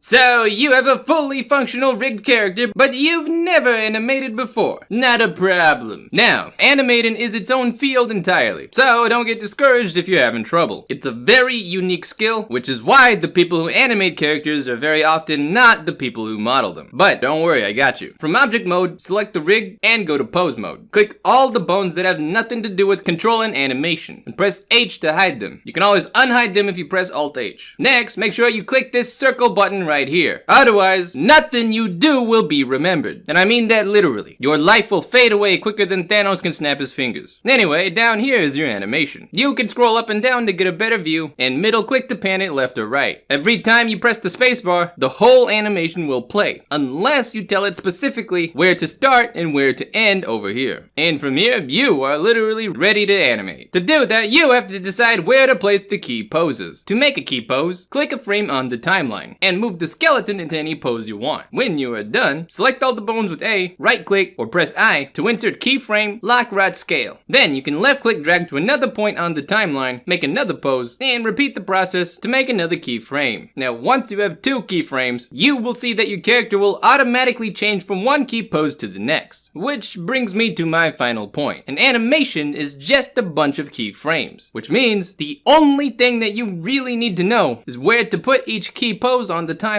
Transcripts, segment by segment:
So, you have a fully functional rigged character, but you've never animated before. Not a problem. Now, animating is its own field entirely, so don't get discouraged if you're having trouble. It's a very unique skill, which is why the people who animate characters are very often not the people who model them. But don't worry, I got you. From object mode, select the rig and go to pose mode. Click all the bones that have nothing to do with controlling animation, and press H to hide them. You can always unhide them if you press Alt H. Next, make sure you click this circle button right here. Otherwise, nothing you do will be remembered. And I mean that literally. Your life will fade away quicker than Thanos can snap his fingers. Anyway, down here is your animation. You can scroll up and down to get a better view, and middle click to pan it left or right. Every time you press the spacebar, the whole animation will play, unless you tell it specifically where to start and where to end over here. And from here, you are literally ready to animate. To do that, you have to decide where to place the key poses. To make a key pose, click a frame on the timeline, and move the skeleton into any pose you want. When you are done, select all the bones with A, right click, or press I to insert keyframe, lock rod scale. Then you can left click drag to another point on the timeline, make another pose, and repeat the process to make another keyframe. Now once you have 2 keyframes, you will see that your character will automatically change from one key pose to the next. Which brings me to my final point. An animation is just a bunch of keyframes, which means the only thing that you really need to know is where to put each key pose on the timeline.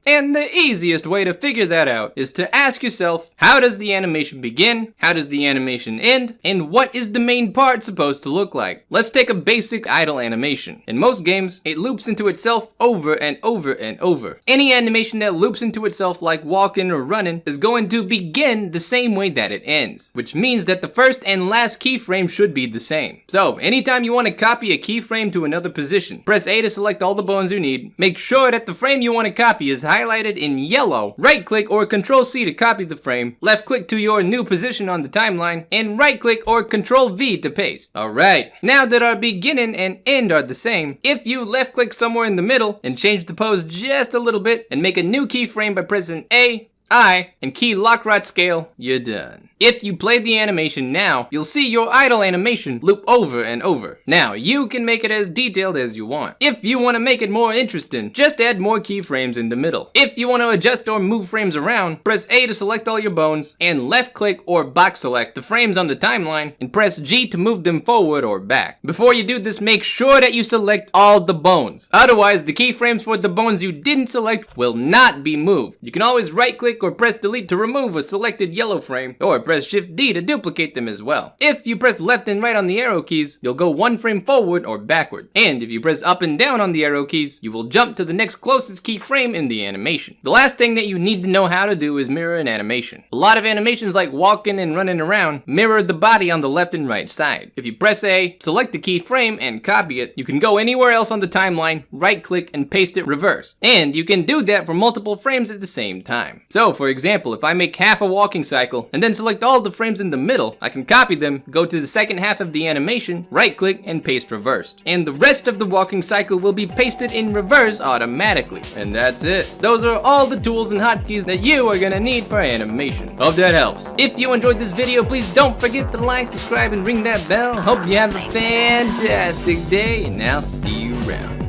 And the easiest way to figure that out is to ask yourself, how does the animation begin? How does the animation end? And what is the main part supposed to look like? Let's take a basic idle animation. In most games, it loops into itself over and over and over. Any animation that loops into itself like walking or running is going to begin the same way that it ends, which means that the first and last keyframe should be the same. So anytime you want to copy a keyframe to another position, press A to select all the bones you need. Make sure that the frame you want to copy is highlighted in yellow. Right click or Control C to copy the frame, left click to your new position on the timeline, and right click or Control V to paste. Alright, now that our beginning and end are the same, if you left click somewhere in the middle and change the pose just a little bit and make a new keyframe by pressing A, I, and key lock rod scale, you're done. If you play the animation now, you'll see your idle animation loop over and over. Now, you can make it as detailed as you want. If you want to make it more interesting, just add more keyframes in the middle. If you want to adjust or move frames around, press A to select all your bones, and left click or box select the frames on the timeline, and press G to move them forward or back. Before you do this, make sure that you select all the bones. Otherwise, the keyframes for the bones you didn't select will not be moved. You can always right click or press delete to remove a selected yellow frame, or press Shift D to duplicate them as well. If you press left and right on the arrow keys, you'll go one frame forward or backward. And if you press up and down on the arrow keys, you will jump to the next closest keyframe in the animation. The last thing that you need to know how to do is mirror an animation. A lot of animations like walking and running around mirror the body on the left and right side. If you press A, select the keyframe and copy it, you can go anywhere else on the timeline, right click and paste it reverse. And you can do that for multiple frames at the same time. So for example, if I make half a walking cycle and then select all the frames in the middle, I can copy them, go to the second half of the animation, right click and paste reversed. And the rest of the walking cycle will be pasted in reverse automatically. And that's it. Those are all the tools and hotkeys that you are gonna need for animation. Hope that helps. If you enjoyed this video, please don't forget to like, subscribe, and ring that bell. Hope you have a fantastic day, and I'll see you around.